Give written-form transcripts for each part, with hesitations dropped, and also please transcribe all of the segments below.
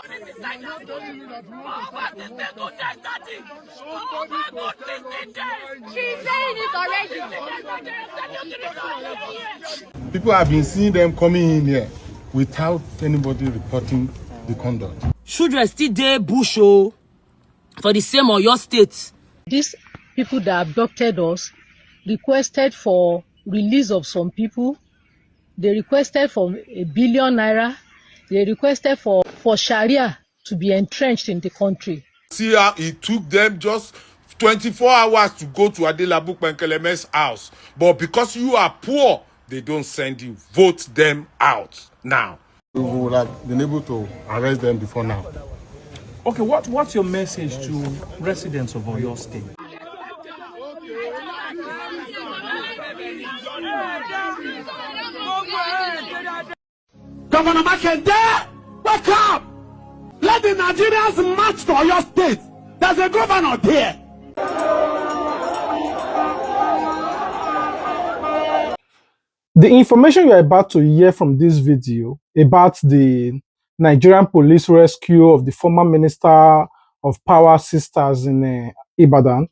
She's saying it already. People have been seeing them coming in here without anybody reporting the conduct. Children still dey bush for the same Oyo state. These people that abducted us requested for release of some people. They requested for ₦1 billion. They requested for Sharia to be entrenched in the country. See how it took them just 24 hours to go to Adelabu Penkeleme's house. But because you are poor, they don't send you. Vote them out now. We would have been able to arrest them before now. Okay, what's your message to residents of Oyo State? Governor Makinde, wake up! Let the Nigerians march to Oyo State. There's a governor there. The information you are about to hear from this video about the Nigerian police rescue of the former Minister of Power sisters in Ibadan,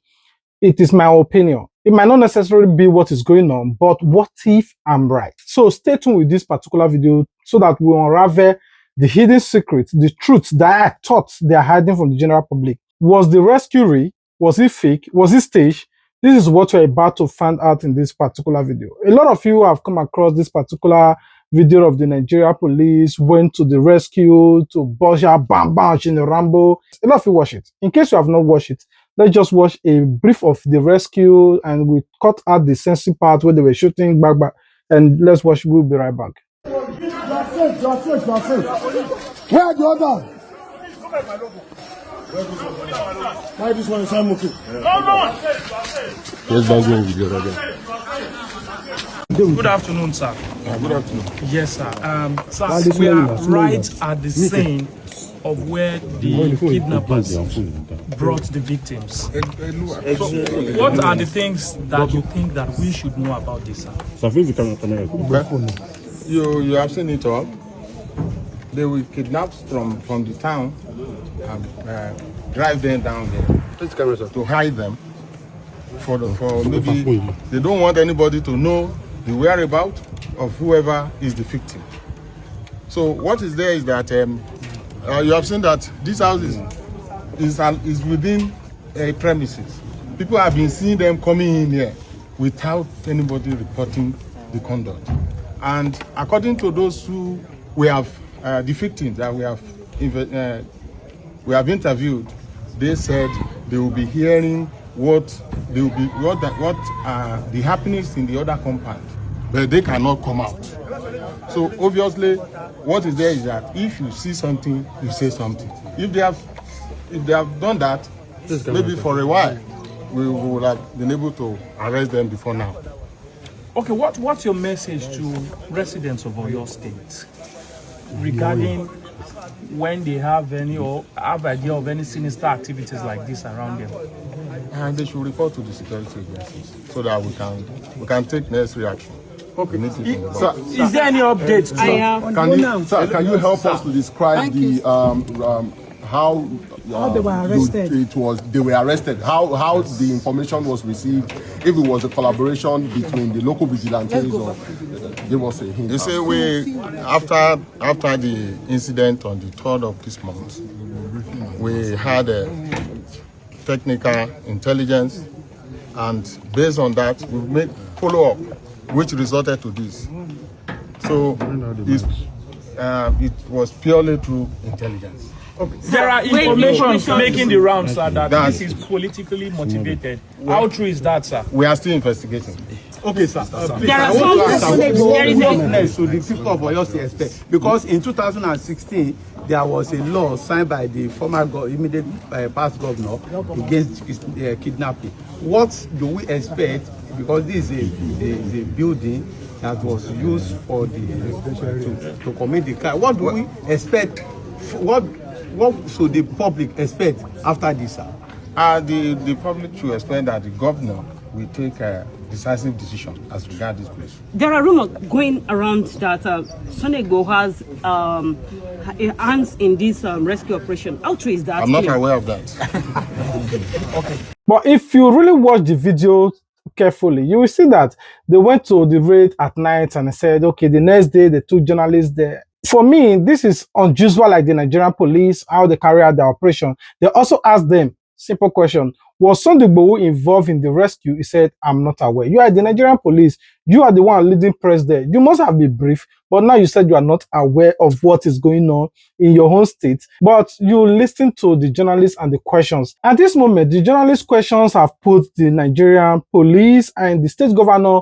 it is my opinion. It might not necessarily be what is going on, but what if I'm right? So stay tuned with this particular video so that we unravel the hidden secrets, the truth that I thought they are hiding from the general public. Was the rescue real? Was it fake? Was it staged? This is what you're about to find out in this particular video. A lot of you have come across this particular video of the Nigeria police went to the rescue to Boja, Bam Bam, General Rambo. A lot of you watch it. In case you have not watched it, let's just watch a brief of the rescue and we cut out the sensitive part where they were shooting back, and let's watch. We'll be right back. You are safe. Where are the others? Look at my logo. Why this one is smoking? No. Yes, that's going to be good. Good afternoon, sir. Good afternoon. Yes, sir. Sir, we are right at the scene of where the kidnappers brought the victims. So, what are the things that you think that we should know about this, sir? You have seen it all. They will kidnap from the town and drive them down there to hide them. For maybe they don't want anybody to know the whereabouts of whoever is the victim. So what is there is that you have seen that this house is within a premises. People have been seeing them coming in here without anybody reporting the conduct. And according to those who we have the victims that we have interviewed, they said they will be hearing what are the happenings in the other compound, but they cannot come out. So obviously, what is there is that if you see something, you say something. If they have done that, maybe for a while, we would have been able to arrest them before now. Okay, what's your message to residents of Oyo State regarding when they have any or have idea of any sinister activities like this around them? And they should report to the security agencies so that we can take necessary action. Okay. Sir, is there any updates? Can you help us to describe how they were arrested? They were arrested. How the information was received? If it was a collaboration between the local vigilantes or give us a hint. You say after the incident on the 3rd of this month, we had a technical intelligence, and based on that, we made follow-up, which resulted to this. So it was purely through intelligence. Okay. There are information making the rounds, sir, that this is politically motivated. How true is that, sir? We are still investigating. Okay, sir. There are some witness to the people of Oyo State, because in 2016 there was a law signed by the former immediate past governor against kidnapping. What do we expect? Because this is a building that was used for to commit the crime. What do we expect? What should the public expect after this, sir? The public should expect that the governor will take decisive decision as regards this place. There are rumors going around that Sonego has hands in this rescue operation. How true is that? I'm not aware of that. Okay. But if you really watch the video carefully, you will see that they went to the raid at night and said, okay, the next day they took journalists there. For me, this is unusual, like the Nigerian police, how they carry out their operation. They also asked them, simple question, was Sunday Igboho involved in the rescue? He said, I'm not aware. You are the Nigerian police. You are the one leading press there. You must have been briefed, but now you said you are not aware of what is going on in your own state. But you listen to the journalists and the questions. At this moment, the journalist questions have put the Nigerian police and the state governor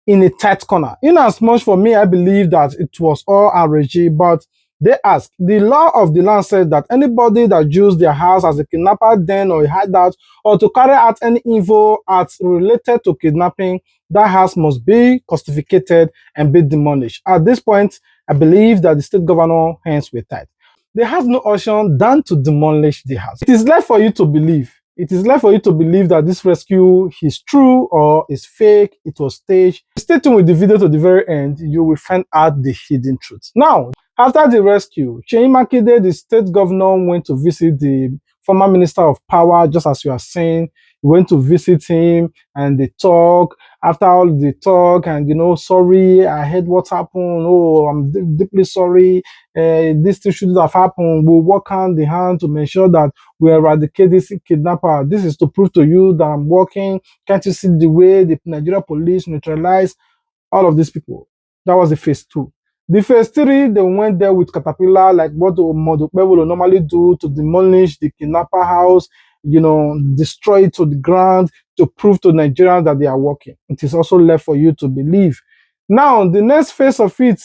in a tight corner. In as much for me, I believe that it was all a regime, but they ask, the law of the land says that anybody that used their house as a kidnapper den or a hideout or to carry out any evil acts related to kidnapping, that house must be justificated and be demolished. At this point, I believe that the state governor hands were tied. They have no option than to demolish the house. It is left for you to believe. It is left for you to believe that this rescue is true or is fake, it was staged. Stay tuned with the video to the very end, you will find out the hidden truth. Now, after the rescue, Seyi Makinde, the state governor, went to visit the former minister of power, just as you are saying. He went to visit him and they talk. After all the talk and, sorry, I heard what happened. Oh, I'm deeply sorry. This thing shouldn't have happened. We'll work hand in hand to make sure that we eradicate this kidnapper. This is to prove to you that I'm working. Can't you see the way the Nigerian police neutralized all of these people? That was the phase 2. The phase 3, they went there with caterpillar, like what Modupe will normally do, to demolish the kidnapper house, destroy it to the ground, to prove to Nigerians that they are working. It is also left for you to believe. Now, the next phase of it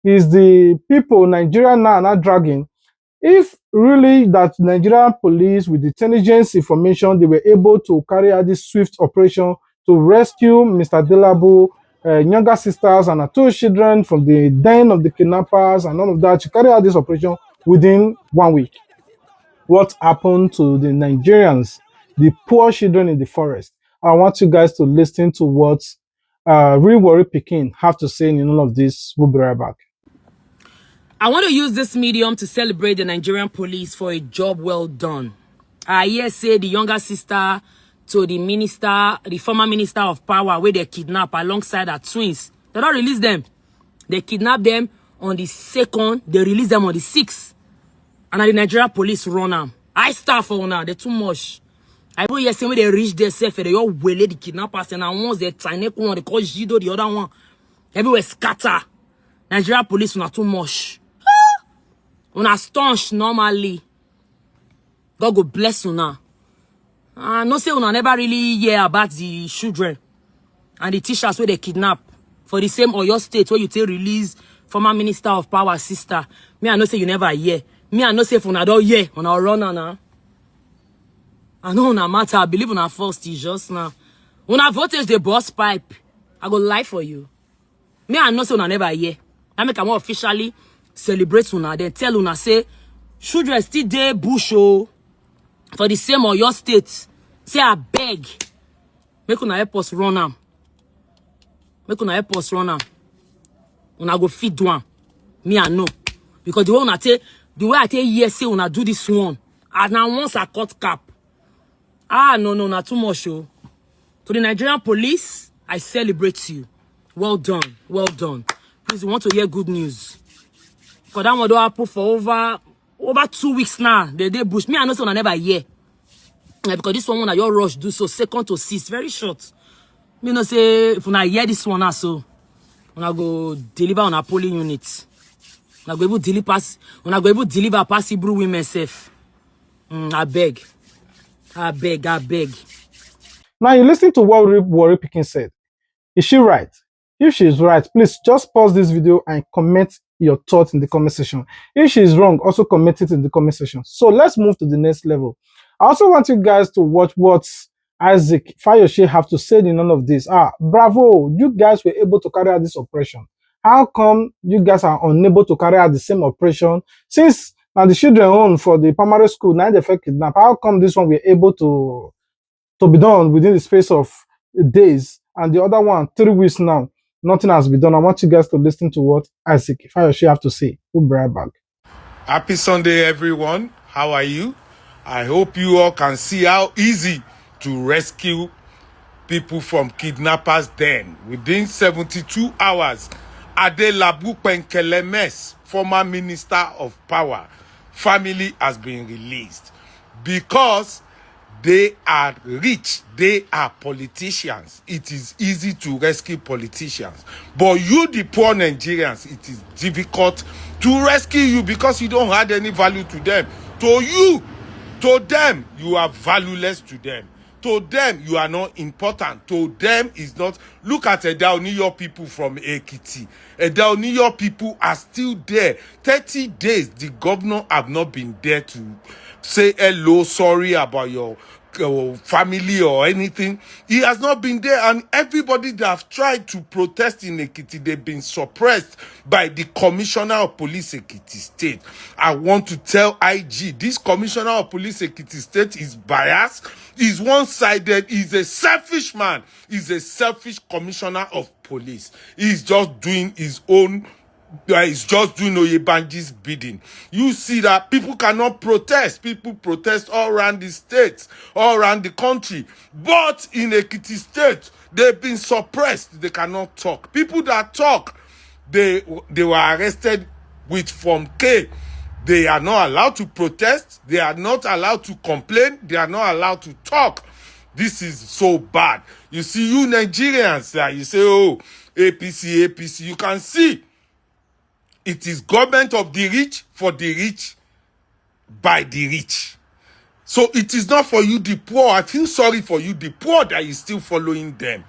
is the people Nigeria now are not dragging. If really that Nigerian police, with intelligence information, they were able to carry out this swift operation to rescue Mr. Delabu, younger sisters and her 2 children from the den of the kidnappers and all of that, to carry out this operation within 1 week. What happened to the Nigerians, the poor children in the forest? I want you guys to listen to what Real Warri Pikin have to say in all of this. We'll be right back. I want to use this medium to celebrate the Nigerian police for a job well done. I hear say the younger sister to the minister, the former minister of power, where they kidnap alongside her twins. They don't release them. They kidnap them on the 2nd. They release them on the 6th. And the Nigerian police run them. I start for now. They're too much. I even hear say when they reach themselves, they all wele the kidnappers, and once they tiny one, they call Jido the other one. Everywhere scatter. Nigerian police not too much. Una staunch normally. God go bless una. No say una never really hear about the children and the teachers where they kidnap for the same Oyo state where you take release former minister of power sister. Me I know say you never hear. Me I know say if una don't hear, una run now. I know una matter. I believe una first is just now. Una voltage the boss pipe. I go lie for you. Me I know say una never hear. I make am officially celebrate una, then tell una say children still there bush for the same Oyo state. Say I beg, make una help us run am. Make una help us run am. Una go feed one. Me I know, because the way I tell yes say una do this one, and now once I cut cap. No, not too much. To the Nigerian police, I celebrate you. Well done, well done. Please, you want to hear good news? Because that one don't happen for over 2 weeks now. They bush me. I know so I never hear. Because this one that your rush do so 2nd to 6th, very short. Me know say if I hear this one also, when I go deliver on a polling unit, when I go able deliver pass Hebrew women self. I beg. Now you listen to what Warri Pikin said. Is she right? If she is right, please just pause this video and comment your thoughts in the comment section. If she is wrong, also comment it in the comment section. So let's move to the next level. I also want you guys to watch what Isaac Fayose have to say in all of this. Bravo, you guys were able to carry out this operation. How come you guys are unable to carry out the same operation? Since now the children own for the primary school, now they fake kidnap. How come this one we're able to be done within the space of days? and the other one 3 weeks now. Nothing has been done. I want you guys to listen to what Isaac Fayose have to say. We'll be right back. Happy Sunday, everyone. How are you? I hope you all can see how easy to rescue people from kidnappers' den. Within 72 hours, Adelabu Penkelemes, former Minister of Power, family has been released because they are rich. They are politicians. It is easy to rescue politicians. But you, the poor Nigerians, it is difficult to rescue you because you don't add any value to them. To them, you are valueless to them. To them, you are not important. To them, is not. Look at Edaoniyo people from Ekiti. Edaoniyo people are still there. 30 days, the governor have not been there to say hello, sorry about your family or anything. He has not been there, and everybody that have tried to protest in Ekiti, they've been suppressed by the commissioner of police Ekiti State. I want to tell IG, this commissioner of police Ekiti State is biased, is one-sided, he's a selfish man, he's a selfish commissioner of police. He's just doing his own. It's just doing Oyebanji's bidding. You see that people cannot protest. People protest all around the states, all around the country. But in Ekiti State, they've been suppressed. They cannot talk. People that talk, they were arrested with Form K. They are not allowed to protest. They are not allowed to complain. They are not allowed to talk. This is so bad. You see, you Nigerians, you say, oh, APC, APC. You can see it is government of the rich, for the rich, by the rich. So it is not for you, the poor. I feel sorry for you, the poor, that is still following them.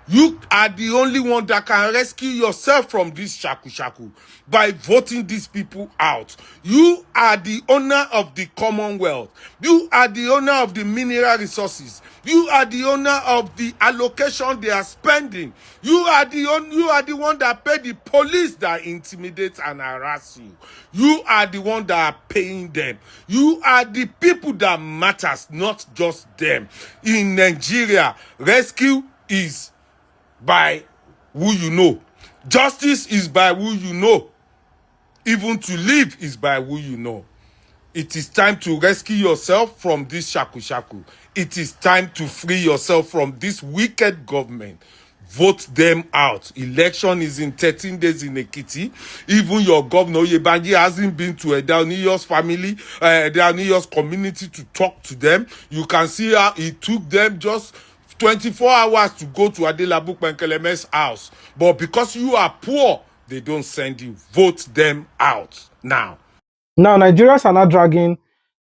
You are the only one that can rescue yourself from this shaku by voting these people out. You are the owner of the Commonwealth. You are the owner of the mineral resources. You are the owner of the allocation they are spending. You are the one that pay the police that intimidate and harass you. You are the one that are paying them. You are the people that matters, not just them. In Nigeria, rescue is by who you know. Justice is by who you know. Even to live is by who you know. It is time to rescue yourself from this shaku. It is time to free yourself from this wicked government. Vote them out. Election is in 13 days in Ekiti. Even your governor, Yebanji, hasn't been to Edaoniyo's family, Edaoniyo's community to talk to them. You can see how it took them just 24 hours to go to Adelabu Penkelemes' house. But because you are poor, they don't send you. Vote them out now. Now, Nigerians are not dragging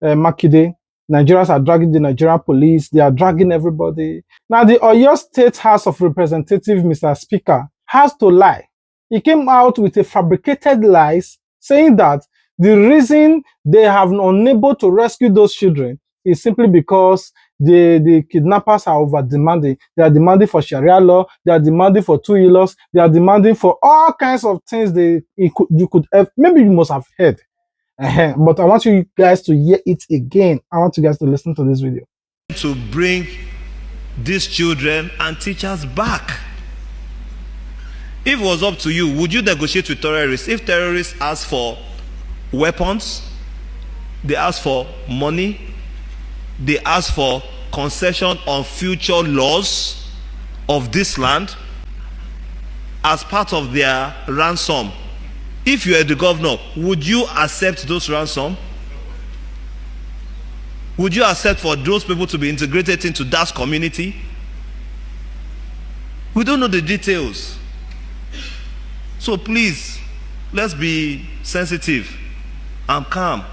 Makide. Nigerians are dragging the Nigerian police. They are dragging everybody. Now, the Oyo State House of Representatives, Mr. Speaker, has to lie. He came out with a fabricated lies saying that the reason they have been unable to rescue those children is simply because the kidnappers are over demanding. They are demanding for Sharia law. They are demanding for 2 laws. They are demanding for all kinds of things you could have. Maybe you must have heard. But I want you guys to hear it again. I want you guys to listen to this video. To bring these children and teachers back. If it was up to you, would you negotiate with terrorists? If terrorists ask for weapons, they ask for money, they ask for concession on future laws of this land as part of their ransom, if you are the governor, would you accept those ransom? Would you accept for those people to be integrated into that community? We don't know the details. So please, let's be sensitive and calm.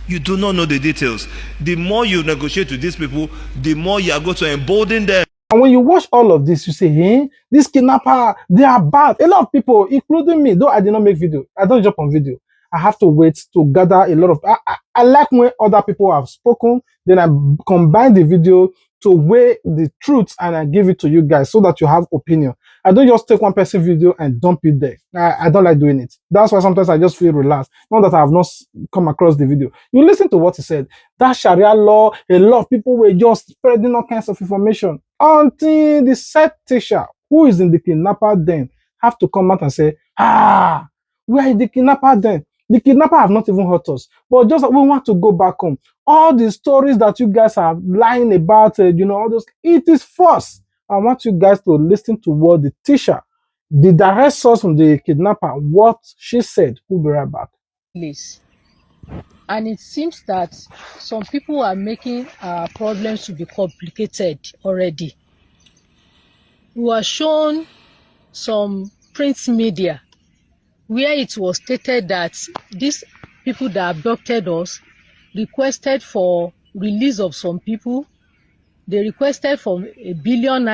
You do not know the details. The more you negotiate with these people, the more you are going to embolden them. And when you watch all of this, you say, hey, this kidnapper, they are bad. A lot of people, including me, though I did not make video, I don't jump on video. I have to wait to gather a lot of... I like when other people have spoken, then I combine the video to weigh the truth and I give it to you guys so that you have opinion. I don't just take one person video and dump it there. I don't like doing it. That's why sometimes I just feel relaxed. Not that I have not come across the video. You listen to what he said. That Sharia law, a lot of people were just spreading all kinds of information. until the said teacher who is in the kidnapper den have to come out and say, we are in the kidnapper den. The kidnapper have not even hurt us, but just we want to go back home. All the stories that you guys are lying about, all those, it is false. I want you guys to listen to what the teacher, the direct source from the kidnapper, what she said. We'll be right back. Place. And it seems that some people are making our problems to be complicated already. We were shown some print media where it was stated that these people that abducted us requested for release of some people. They requested for ₦1 billion.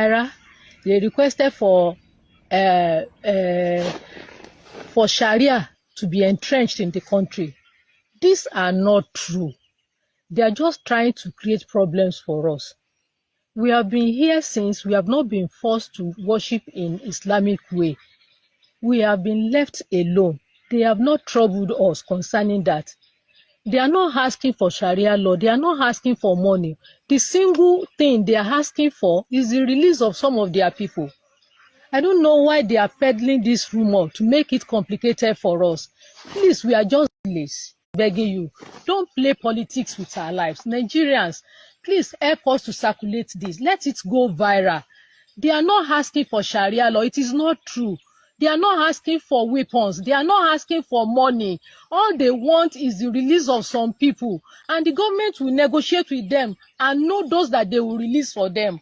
They requested for Sharia to be entrenched in the country. These are not true. They are just trying to create problems for us. We have been here since. We have not been forced to worship in Islamic way. We have been left alone. They have not troubled us concerning that. They are not asking for Sharia law. They are not asking for money. The single thing they are asking for is the release of some of their people. I don't know why they are peddling this rumor to make it complicated for us. Please, we are just begging you. Don't play politics with our lives. Nigerians, please help us to circulate this. Let it go viral. They are not asking for Sharia law. It is not true. They are not asking for weapons. They are not asking for money. All they want is the release of some people. And the government will negotiate with them and know those that they will release for them.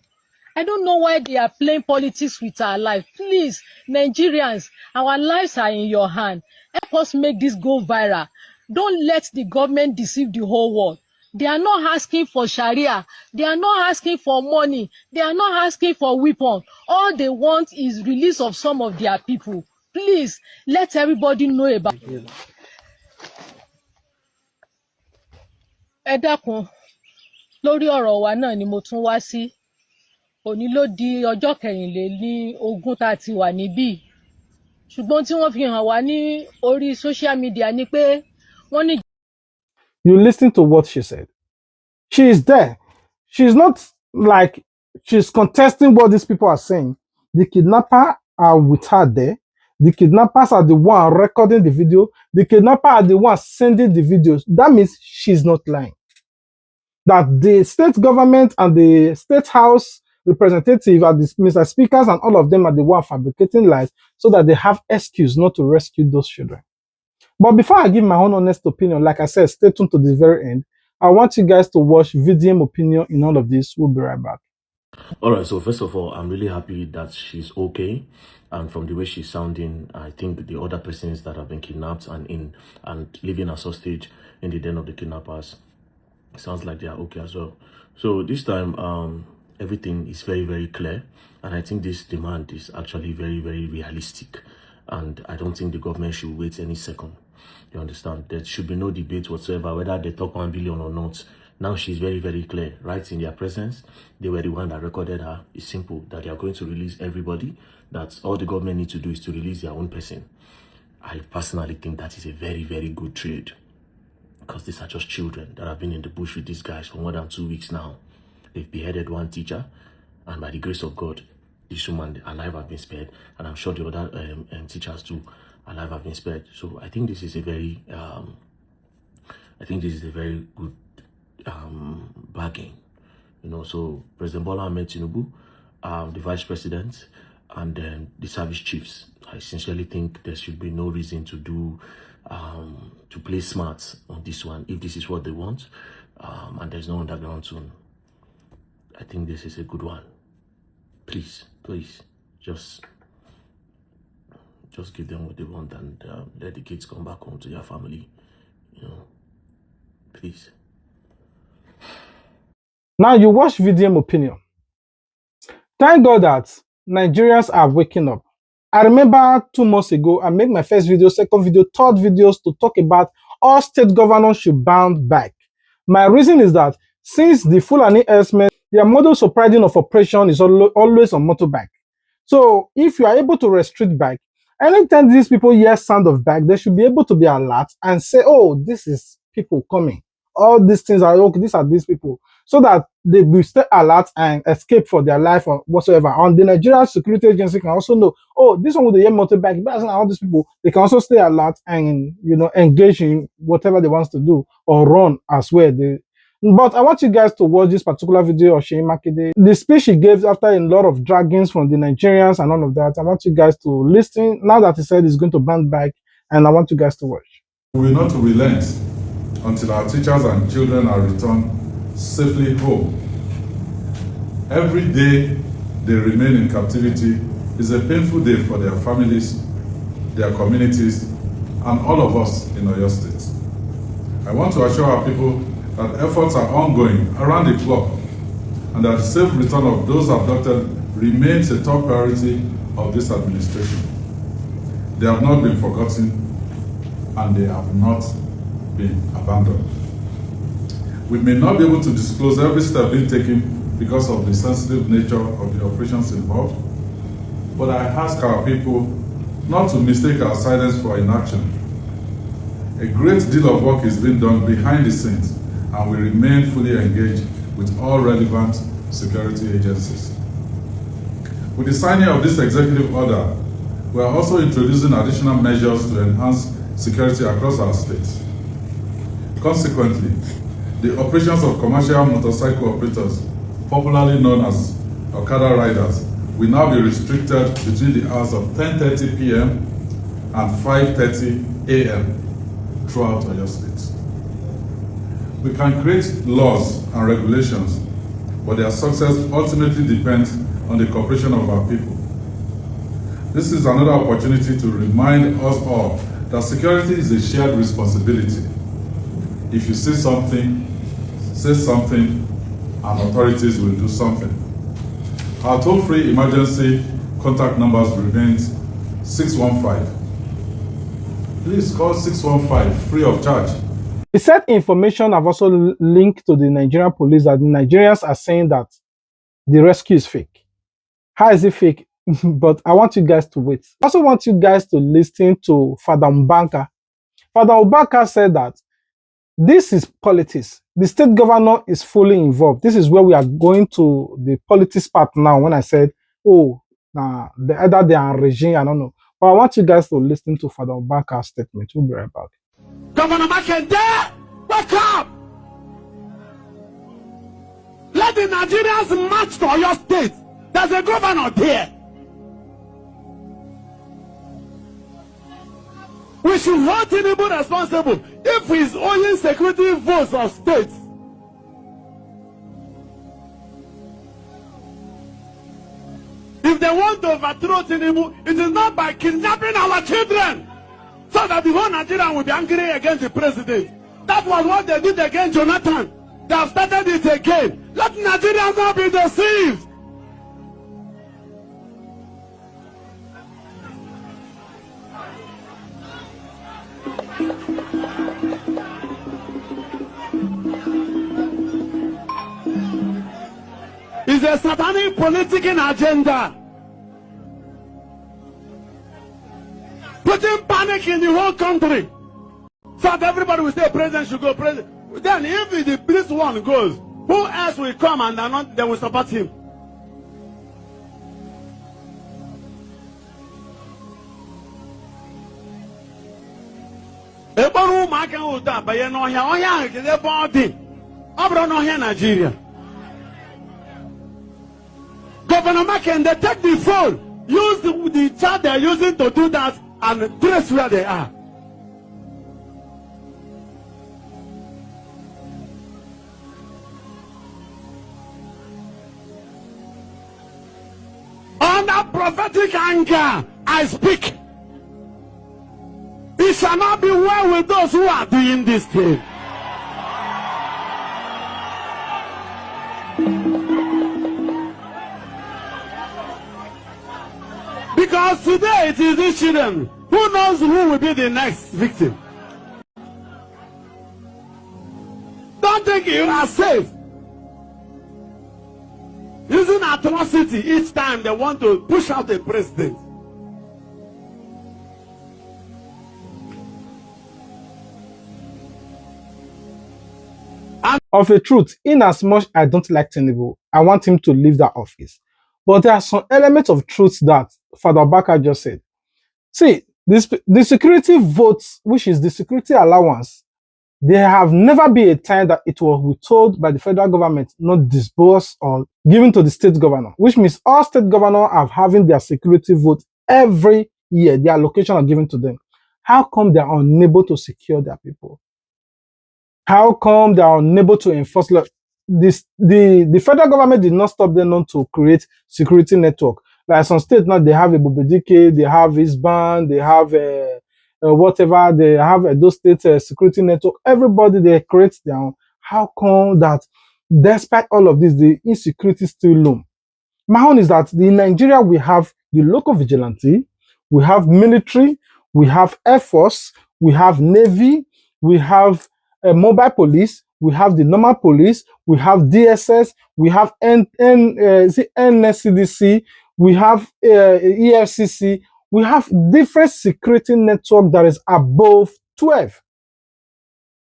I don't know why they are playing politics with our life. Please, Nigerians, our lives are in your hand. Help us make this go viral. Don't let the government deceive the whole world. They are not asking for Sharia. They are not asking for money. They are not asking for weapons. All they want is release of some of their people. Please, let everybody know about it. Ẹ dákun, lórí ọ̀rọ̀ wa náà ni mo tún wá sí. Òní ló di ọjọ́ 24 tá a ti wà níbí. Ṣùgbọ́n tí wọ́n fi hàn wá ní orí social media ni pé wọ́n ní. You listen to what she said. She is there. She's not like she's contesting what these people are saying. The kidnapper are with her there. The kidnappers are the one recording the video. The kidnapper are the one sending the videos. That means she's not lying. That the state government and the state house representative are the Mr. Speakers and all of them are the one fabricating lies so that they have excuse not to rescue those children. But before I give my own honest opinion, like I said, stay tuned to the very end. I want you guys to watch VDM opinion in all of this. We'll be right back. All right, so first of all, I'm really happy that she's okay. And from the way she's sounding, I think the other persons that have been kidnapped and living as hostage in the den of the kidnappers, sounds like they are okay as well. So this time, everything is very, very clear. And I think this demand is actually very, very realistic. And I don't think the government should wait any second. You understand? There should be no debate whatsoever, whether they talk 1 billion or not. Now she's very, very clear, right in their presence. They were the one that recorded her. It's simple that they are going to release everybody. That's all the government needs to do is to release their own person. I personally think that is a very, very good trade. Because these are just children that have been in the bush with these guys for more than 2 weeks now. They've beheaded one teacher. And by the grace of God, this woman alive have been spared. And I'm sure the other teachers too alive have been spared. So I think this is a very, good bargain. You know, so President Bola Ahmed Tinubu, the Vice President, and then the service chiefs. I sincerely think there should be no reason to do, to play smart on this one if this is what they want, and there's no underground soon. I think this is a good one. Please, just give them what they want and let the kids come back home to their family. You know, please. Now you watch VDM opinion. Thank God that Nigerians are waking up. I remember 2 months ago, I made my first video, second video, third videos to talk about all state governors should bounce back. My reason is that since the Fulani herdsmen, their modus operandi of operation is always on motorbike. So if you are able to restrict back, anytime these people hear sound of back, they should be able to be alert and say, oh, this is people coming. All these things are okay, these are these people. so that they will stay alert and escape for their life or whatsoever. And the Nigerian security agency can also know, oh, this one with the year motorbike, and all these people, they can also stay alert and engage in whatever they want to do or run as well. But I want you guys to watch this particular video of Sheyi Makinde. The speech he gave after a lot of draggings from the Nigerians and all of that. I want you guys to listen now that he said he's going to bounce back, and I want you guys to watch. We will not relent until our teachers and children are returned safely home. Every day they remain in captivity is a painful day for their families, their communities, and all of us in Oyo State. I want to assure our people that efforts are ongoing around the clock and that the safe return of those abducted remains a top priority of this administration. They have not been forgotten and they have not been abandoned. We may not be able to disclose every step being taken because of the sensitive nature of the operations involved, but I ask our people not to mistake our silence for inaction. A great deal of work is being done behind the scenes, and we remain fully engaged with all relevant security agencies. With the signing of this executive order, we are also introducing additional measures to enhance security across our state. Consequently, the operations of commercial motorcycle operators, popularly known as Okada riders, will now be restricted between the hours of 10:30 p.m. and 5:30 a.m. throughout Oyo State. We can create laws and regulations, but their success ultimately depends on the cooperation of our people. This is another opportunity to remind us all that security is a shared responsibility. If you see something, say something, and authorities will do something. Our toll-free emergency contact numbers remains 615. Please call 615 free of charge. He said information have also linked to the Nigerian police that the Nigerians are saying that the rescue is fake. How is it fake? But I want you guys to wait. I also want you guys to listen to Father Mbanka. Father Mbanka said that this is politics. The state governor is fully involved. This is where we are going to the politics part now. When I said, oh, either they are regime, I don't know. But I want you guys to listen to Father Mbanka's statement. We'll be right back. Governor Makinde, wake up! Let the Nigerians march to your state. There's a governor there. We should hold Tinubu responsible if he's owing security votes of states. If they want to overthrow Tinubu, it is not by kidnapping our children, so that the whole Nigeria will be angry against the president. That was what they did against Jonathan. They have started it again. Let Nigerians not be deceived. It's a satanic political agenda. Putting panic in the whole country. So that everybody will say president should go, president. Then if this one goes, who else will come and they will support him? Nigeria. Governor Makinde, take the phone, use the chat they're using to do that, and trace where they are. Under prophetic anger, I speak. It shall not be well with those who are doing this thing. Because today it is these children. Who knows who will be the next victim? Don't think you are safe. Using atrocity each time they want to push out a president. of a truth, in as much I don't like Tinubu, I want him to leave that office. But there are some elements of truth that Father Baka just said. See, the security votes, which is the security allowance, there have never been a time that it was withheld by the federal government, not disbursed or given to the state governor, which means all state governors are having their security vote every year. Their allocation are given to them. How come they are unable to secure their people? How come they are unable to enforce law? The federal government did not stop them not to create security network. Like some states now, they have a Bobedike, they have Isban, they have whatever, they have those state security network. Everybody, they create their own. How come that despite all of this, the insecurity still loom? My own is that in Nigeria, we have the local vigilante, we have military, we have Air Force, we have Navy, we have mobile police, we have the normal police, we have DSS, we have NSCDC, we have EFCC, we have different security network that is above 12.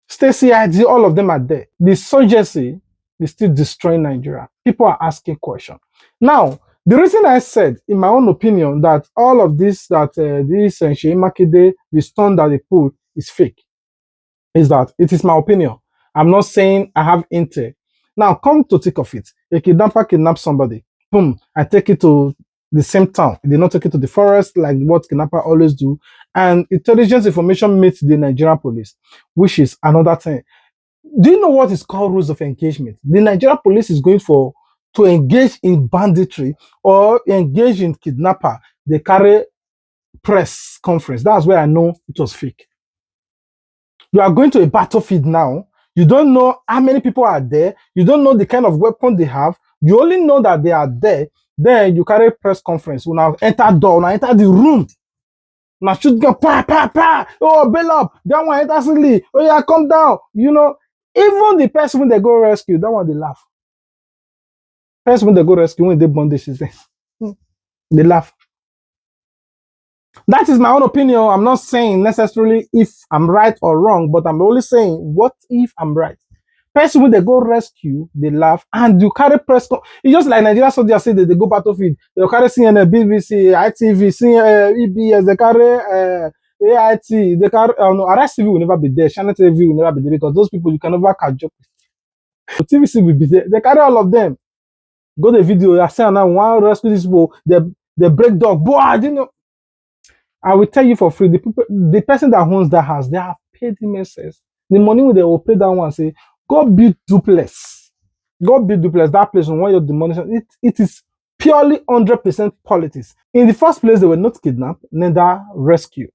Stacey ID, all of them are there. The insurgency is still destroying Nigeria. People are asking questions. Now, the reason I said, in my own opinion, that all of this, that this Sheyi Makinde, the stunt that they pull is fake, is that it is my opinion. I'm not saying I have intel. Now, come to think of it, a kidnapper kidnaps somebody. Boom, I take it to the same town. They not take it to the forest like what kidnapper always do. And intelligence information meets the Nigerian police, which is another thing. Do you know what is called rules of engagement? The Nigerian police is going to engage in banditry or engage in kidnapper. They carry press conference. That's where I know it was fake. You are going to a battlefield now. You don't know how many people are there. You don't know the kind of weapon they have. You only know that they are there. Then you carry press conference. When I enter door, when I enter the room, now shoot gun, pa, pa, pa. Oh, bail up. That one enter silly. Oh yeah, come down. You know, even the person when they go rescue, that one they laugh. Person when they go rescue, when they bondage is there, they laugh. That is my own opinion. I'm not saying necessarily if I'm right or wrong, but I'm only saying what if I'm right. Person when they go rescue, they laugh, and you carry press. It's just like Nigeria soldiers say that they go battlefield. They carry CNN, BBC, ITV, EBS. They carry AIT. They carry no, Arise TV will never be there. Channel TV will never be there because those people you can never catch up. So TVC will be there. They carry all of them. Go the video. I say now one rescue this people. They break dog. Boy, I didn't know. I will tell you for free. The person that owns that house, they have paid him excess. The money they will pay that one. Say, go build duplex. Go build duplex. That place when you're demolition. It is purely 100% politics. In the first place, they were not kidnapped, neither rescued.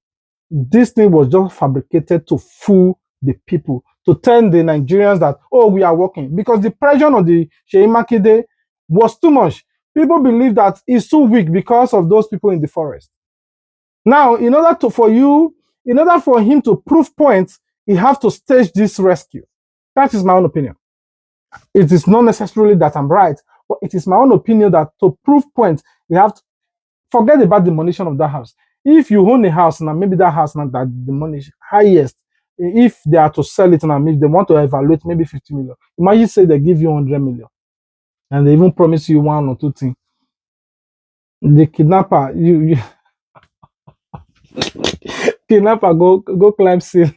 This thing was just fabricated to fool the people, to tell the Nigerians that, oh, we are working. Because the pressure on the Sheyi Makinde was too much. People believe that it's too weak because of those people in the forest. Now, in order for him to prove points, he have to stage this rescue. That is my own opinion. It is not necessarily that I'm right, but it is my own opinion that to prove points, you have to forget about the demolition of that house. If you own a house now, maybe that house not that demolished highest. If they are to sell it now, maybe they want to evaluate maybe 50 million. Imagine say they give you 100 million, and they even promise you one or two things. The kidnapper, you kidnapper go climb seal.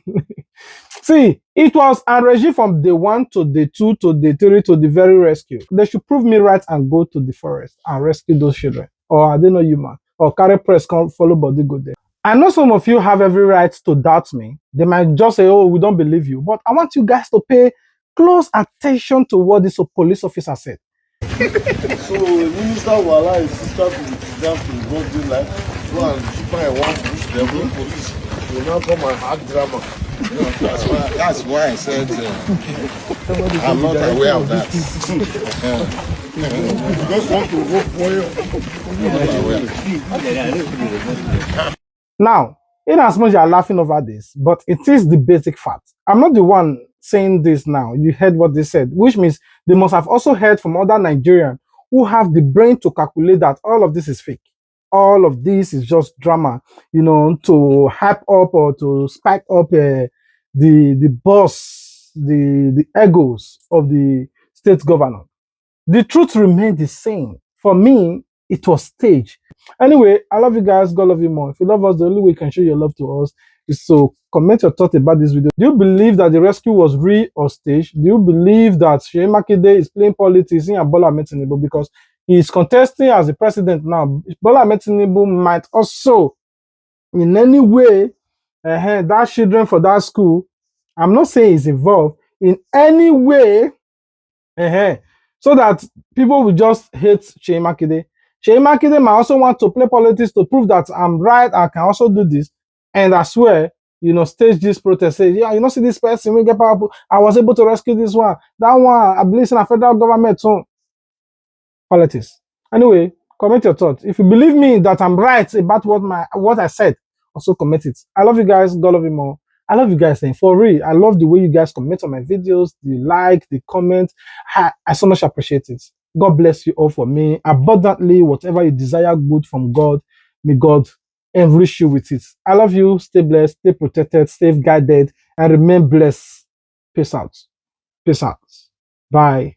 See, it was a regime from day 1 to day 2 to day 3 to the very rescue. They should prove me right and go to the forest and rescue those children. Or are they not human? Or carry press, come follow body, go there. I know some of you have every right to doubt me. They might just say, oh, we don't believe you. But I want you guys to pay close attention to what this police officer said. So, Minister Wala is sister to be kidnapped to broad daylight. Go and buy one push them, police will now come and act drama. You know, that's why I said I'm not aware of that. Just want to vote for you. Now, in as much as you're laughing over this, but it is the basic fact. I'm not the one saying this now. You heard what they said, which means they must have also heard from other Nigerians who have the brain to calculate that all of this is fake. All of this is just drama, you know, to hype up or to spike up the buzz the egos of the state governor. The truth remained the same. For me, it was staged. Anyway, I love you guys. God love you more. If you love us, the only way you can show your love to us is to comment your thoughts about this video. Do you believe that the rescue was real or staged? Do you believe that Seyi Makinde is playing politics in Bola Ahmed Tinubu because he is contesting as the president now? Bola Ahmed Tinubu might also, in any way, that children for that school, I'm not saying he's involved in any way, so that people will just hate Seyi Makinde. Seyi Makinde might also want to play politics to prove that I'm right, I can also do this. And I swear, stage this protest, say, yeah, see this person, we get powerful. I was able to rescue this one. That one, I believe in a federal government too. Politics. Anyway, comment your thoughts. If you believe me that I'm right about what I said, also comment it. I love you guys. God love you more. I love you guys, and for real, I love the way you guys comment on my videos, the like, the comment. I so much appreciate it. God bless you all for me abundantly. Whatever you desire good from God, may God enrich you with it. I love you. Stay blessed, stay protected, stay guided, and remain blessed. Peace out. Peace out. Bye.